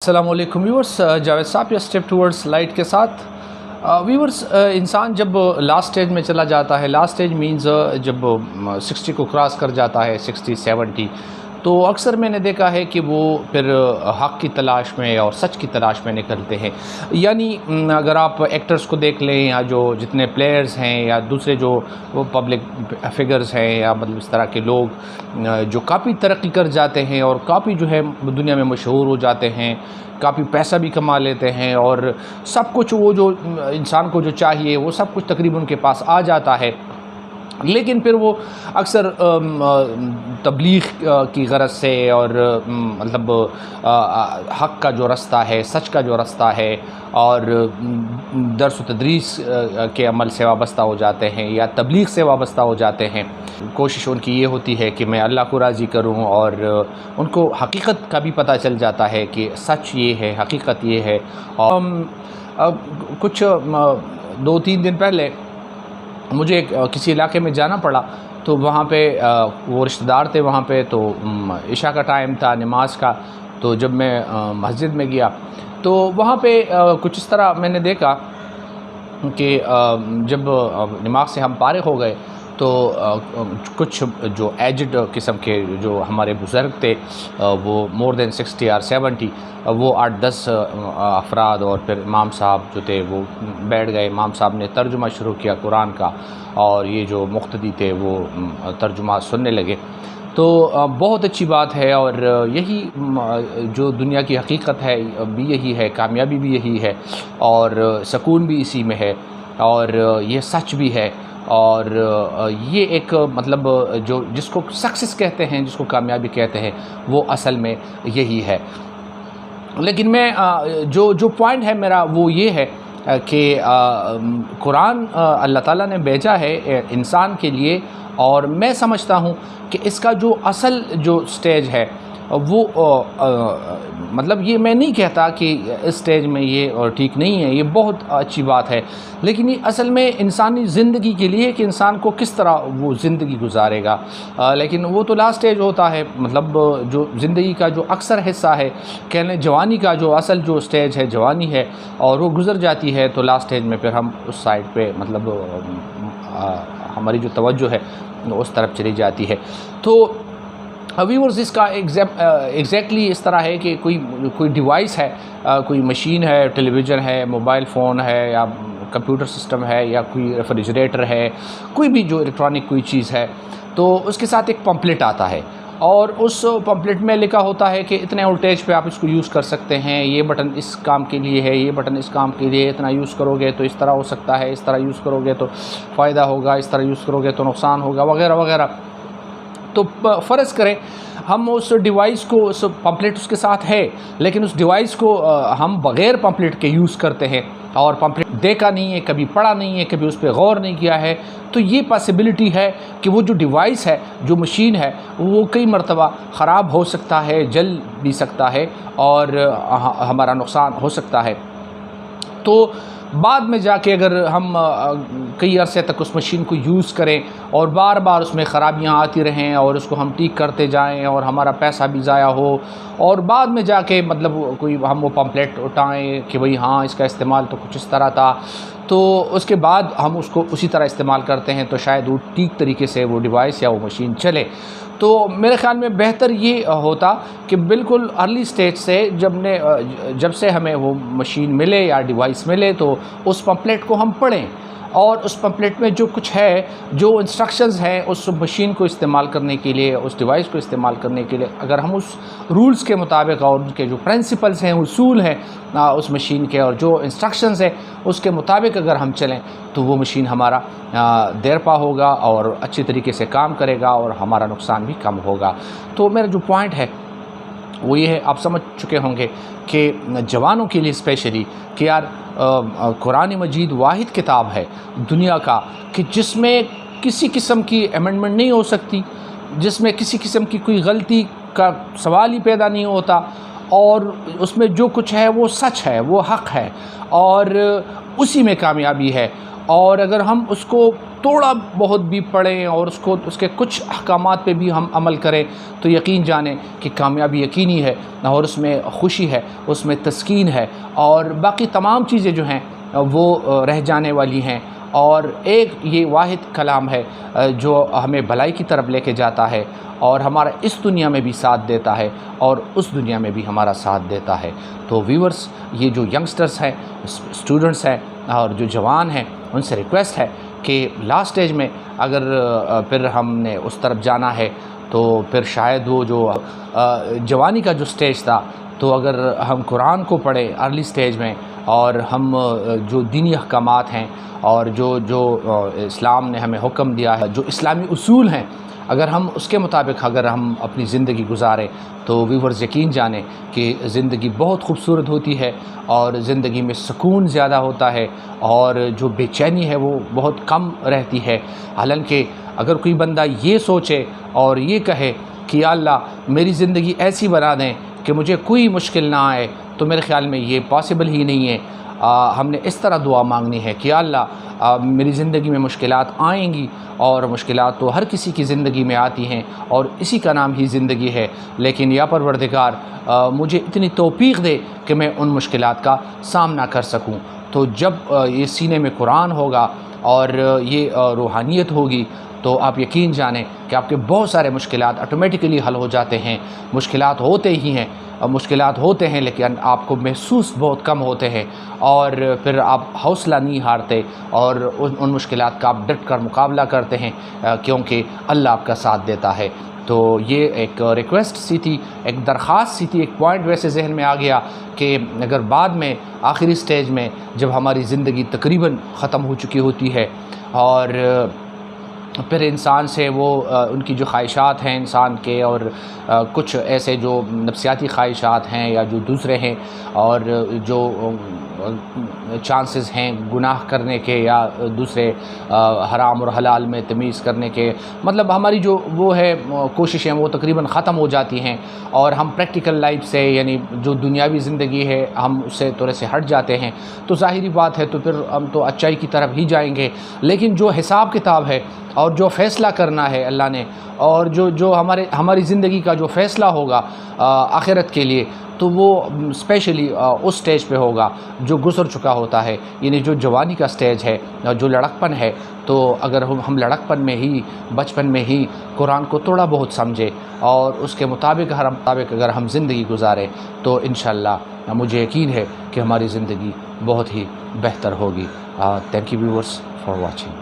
السلام علیکم ویورس، جاوید صاحب یا اسٹیپ ٹورڈز لائٹ کے ساتھ ویورس، انسان جب لاسٹ سٹیج میں چلا جاتا ہے، لاسٹ سٹیج مینز جب 60 کو کراس کر جاتا ہے، 60 70، تو اکثر میں نے دیکھا ہے کہ وہ پھر حق کی تلاش میں اور سچ کی تلاش میں نکلتے ہیں۔ یعنی اگر آپ ایکٹرز کو دیکھ لیں یا جو جتنے پلیئرز ہیں یا دوسرے جو وہ پبلک فگرز ہیں یا مطلب اس طرح کے لوگ جو کافی ترقی کر جاتے ہیں اور کافی جو ہے دنیا میں مشہور ہو جاتے ہیں، کافی پیسہ بھی کما لیتے ہیں اور سب کچھ وہ جو انسان کو جو چاہیے وہ سب کچھ تقریباً ان کے پاس آ جاتا ہے، لیکن پھر وہ اکثر تبلیغ کی غرض سے اور مطلب حق کا جو رستہ ہے، سچ کا جو رستہ ہے اور درس و تدریس کے عمل سے وابستہ ہو جاتے ہیں یا تبلیغ سے وابستہ ہو جاتے ہیں۔ کوشش ان کی یہ ہوتی ہے کہ میں اللہ کو راضی کروں، اور ان کو حقیقت کا بھی پتہ چل جاتا ہے کہ سچ یہ ہے، حقیقت یہ ہے۔ اور کچھ 2-3 دن پہلے مجھے کسی علاقے میں جانا پڑا، تو وہاں پہ وہ رشتہ دار تھے وہاں پہ، تو عشاء کا ٹائم تھا، نماز کا، تو جب میں مسجد میں گیا تو وہاں پہ کچھ اس طرح میں نے دیکھا کہ جب نماز سے ہم فارغ ہو گئے تو کچھ جو ایجڈ قسم کے جو ہمارے بزرگ تھے، وہ مور دین 60 اور 70، وہ 8-10 افراد اور پھر امام صاحب جو تھے وہ بیٹھ گئے۔ امام صاحب نے ترجمہ شروع کیا قرآن کا، اور یہ جو مقتدی تھے وہ ترجمہ سننے لگے۔ تو بہت اچھی بات ہے، اور یہی جو دنیا کی حقیقت ہے بھی یہی ہے، کامیابی بھی یہی ہے، اور سکون بھی اسی میں ہے، اور یہ سچ بھی ہے، اور یہ ایک مطلب جو جس کو سکسیس کہتے ہیں، جس کو کامیابی کہتے ہیں، وہ اصل میں یہی ہے۔ لیکن میں جو پوائنٹ ہے میرا وہ یہ ہے کہ قرآن اللہ تعالیٰ نے بھیجا ہے انسان کے لیے، اور میں سمجھتا ہوں کہ اس کا جو اصل جو سٹیج ہے وہ مطلب یہ میں نہیں کہتا کہ اس سٹیج میں یہ ٹھیک نہیں ہے، یہ بہت اچھی بات ہے، لیکن یہ اصل میں انسانی زندگی کے لیے کہ انسان کو کس طرح وہ زندگی گزارے گا۔ لیکن وہ تو لاسٹ سٹیج ہوتا ہے، مطلب جو زندگی کا جو اکثر حصہ ہے، کہنے جوانی کا جو اصل جو سٹیج ہے جوانی ہے، اور وہ گزر جاتی ہے تو لاسٹ سٹیج میں پھر ہم اس سائڈ پہ مطلب ہماری جو توجہ ہے اس طرف چلی جاتی ہے۔ تو ویورز، اس کا ایگزیکٹلی اس طرح ہے کہ کوئی ڈیوائس ہے، کوئی مشین ہے، ٹیلی ویژن ہے، موبائل فون ہے، یا کمپیوٹر سسٹم ہے، یا کوئی ریفریجریٹر ہے، کوئی بھی جو الیکٹرانک کوئی چیز ہے، تو اس کے ساتھ ایک پمپلیٹ آتا ہے، اور اس پمپلیٹ میں لکھا ہوتا ہے کہ اتنے وولٹیج پہ آپ اس کو یوز کر سکتے ہیں، یہ بٹن اس کام کے لیے ہے، یہ بٹن اس کام کے لیے، اتنا یوز کرو گے تو اس طرح ہو سکتا ہے، اس طرح یوز کرو گے تو فائدہ ہوگا، اس طرح یوز کرو گے تو نقصان ہوگا، وغیرہ وغیرہ۔ تو فرض کریں ہم اس ڈیوائس کو، اس پمپلیٹ اس کے ساتھ ہے، لیکن اس ڈیوائس کو ہم بغیر پمپلیٹ کے یوز کرتے ہیں، اور پمپلیٹ دیکھا نہیں ہے، کبھی پڑھا نہیں ہے، کبھی اس پہ غور نہیں کیا ہے، تو یہ پاسبلٹی ہے کہ وہ جو ڈیوائس ہے، جو مشین ہے، وہ کئی مرتبہ خراب ہو سکتا ہے، جل بھی سکتا ہے، اور ہمارا نقصان ہو سکتا ہے۔ تو بعد میں جا کے اگر ہم کئی عرصے تک اس مشین کو یوز کریں اور بار بار اس میں خرابیاں آتی رہیں اور اس کو ہم ٹھیک کرتے جائیں اور ہمارا پیسہ بھی ضائع ہو، اور بعد میں جا کے مطلب کوئی ہم وہ پمپلیٹ اٹھائیں کہ بھئی ہاں اس کا استعمال تو کچھ اس طرح تھا، تو اس کے بعد ہم اس کو اسی طرح استعمال کرتے ہیں، تو شاید وہ ٹھیک طریقے سے وہ ڈیوائس یا وہ مشین چلے۔ تو میرے خیال میں بہتر یہ ہوتا کہ بالکل ارلی سٹیج سے جب سے ہمیں وہ مشین ملے یا ڈیوائس ملے تو اس پمپلیٹ کو ہم پڑھیں، اور اس پمپلیٹ میں جو کچھ ہے، جو انسٹرکشنز ہیں اس مشین کو استعمال کرنے کے لیے، اس ڈیوائس کو استعمال کرنے کے لیے، اگر ہم اس رولز کے مطابق اور ان کے جو پرنسپلز ہیں، اصول ہیں اس مشین کے، اور جو انسٹرکشنز ہیں اس کے مطابق اگر ہم چلیں تو وہ مشین ہمارا دیر پا ہوگا اور اچھی طریقے سے کام کرے گا، اور ہمارا نقصان بھی کم ہوگا۔ تو میرا جو پوائنٹ ہے وہ یہ ہے، آپ سمجھ چکے ہوں گے کہ جوانوں کے لیے اسپیشلی کہ یار قرآن مجید واحد کتاب ہے دنیا کا کہ جس میں کسی قسم کی امینڈمنٹ نہیں ہو سکتی، جس میں کسی قسم کی کوئی غلطی کا سوال ہی پیدا نہیں ہوتا، اور اس میں جو کچھ ہے وہ سچ ہے، وہ حق ہے، اور اسی میں کامیابی ہے۔ اور اگر ہم اس کو تھوڑا بہت بھی پڑھیں اور اس کے کچھ احکامات پہ بھی ہم عمل کریں تو یقین جانیں کہ کامیابی یقینی ہے، اور اس میں خوشی ہے، اس میں تسکین ہے، اور باقی تمام چیزیں جو ہیں وہ رہ جانے والی ہیں۔ اور ایک یہ واحد کلام ہے جو ہمیں بھلائی کی طرف لے کے جاتا ہے، اور ہمارا اس دنیا میں بھی ساتھ دیتا ہے اور اس دنیا میں بھی ہمارا ساتھ دیتا ہے۔ تو ویورز، یہ جو ینگسٹرز ہیں، اسٹوڈنٹس ہیں اور جو جوان ہیں، ان سے ریکویسٹ ہے کہ لاسٹ اسٹیج میں اگر پھر ہم نے اس طرف جانا ہے تو پھر شاید وہ جو جوانی کا جو سٹیج تھا، تو اگر ہم قرآن کو پڑھیں ارلی سٹیج میں، اور ہم جو دینی احکامات ہیں اور جو اسلام نے ہمیں حکم دیا ہے، جو اسلامی اصول ہیں، اگر ہم اس کے مطابق اگر ہم اپنی زندگی گزاریں تو ویورز یقین جانیں کہ زندگی بہت خوبصورت ہوتی ہے، اور زندگی میں سکون زیادہ ہوتا ہے، اور جو بے چینی ہے وہ بہت کم رہتی ہے۔ حالانکہ اگر کوئی بندہ یہ سوچے اور یہ کہے کہ یا اللہ میری زندگی ایسی بنا دیں کہ مجھے کوئی مشکل نہ آئے، تو میرے خیال میں یہ پاسبل ہی نہیں ہے۔ ہم نے اس طرح دعا مانگنی ہے کہ یا اللہ میری زندگی میں مشکلات آئیں گی، اور مشکلات تو ہر کسی کی زندگی میں آتی ہیں، اور اسی کا نام ہی زندگی ہے، لیکن یا پروردگار مجھے اتنی توفیق دے کہ میں ان مشکلات کا سامنا کر سکوں۔ تو جب یہ سینے میں قرآن ہوگا اور یہ روحانیت ہوگی تو آپ یقین جانیں کہ آپ کے بہت سارے مشکلات آٹومیٹکلی حل ہو جاتے ہیں۔ مشکلات ہوتے ہیں لیکن آپ کو محسوس بہت کم ہوتے ہیں، اور پھر آپ حوصلہ نہیں ہارتے، اور ان مشکلات کا آپ ڈٹ کر مقابلہ کرتے ہیں، کیونکہ اللہ آپ کا ساتھ دیتا ہے۔ تو یہ ایک ریکویسٹ سی تھی، ایک درخواست سی تھی، ایک پوائنٹ ویسے ذہن میں آ گیا کہ اگر بعد میں آخری سٹیج میں جب ہماری زندگی تقریباً ختم ہو چکی ہوتی ہے، اور پھر انسان سے وہ ان کی جو خواہشات ہیں انسان کے، اور کچھ ایسے جو نفسیاتی خواہشات ہیں یا جو دوسرے ہیں، اور جو چانسز ہیں گناہ کرنے کے یا دوسرے حرام اور حلال میں تمیز کرنے کے، مطلب ہماری جو وہ ہے کوششیں وہ تقریباً ختم ہو جاتی ہیں، اور ہم پریکٹیکل لائف سے، یعنی جو دنیاوی زندگی ہے، ہم اس سے تھوڑے سے ہٹ جاتے ہیں۔ تو ظاہری بات ہے تو پھر ہم تو اچائی کی طرف ہی جائیں گے، لیکن جو حساب کتاب ہے اور جو فیصلہ کرنا ہے اللہ نے، اور جو ہماری زندگی کا جو فیصلہ ہوگا آخرت کے لیے، تو وہ اسپیشلی اس سٹیج پہ ہوگا جو گزر چکا ہوتا ہے، یعنی جو جوانی کا سٹیج ہے، جو لڑکپن ہے۔ تو اگر ہم لڑکپن میں ہی، بچپن میں ہی قرآن کو تھوڑا بہت سمجھے اور اس کے مطابق اگر ہم زندگی گزاریں تو انشاءاللہ مجھے یقین ہے کہ ہماری زندگی بہت ہی بہتر ہوگی۔ Thank you viewers for watching.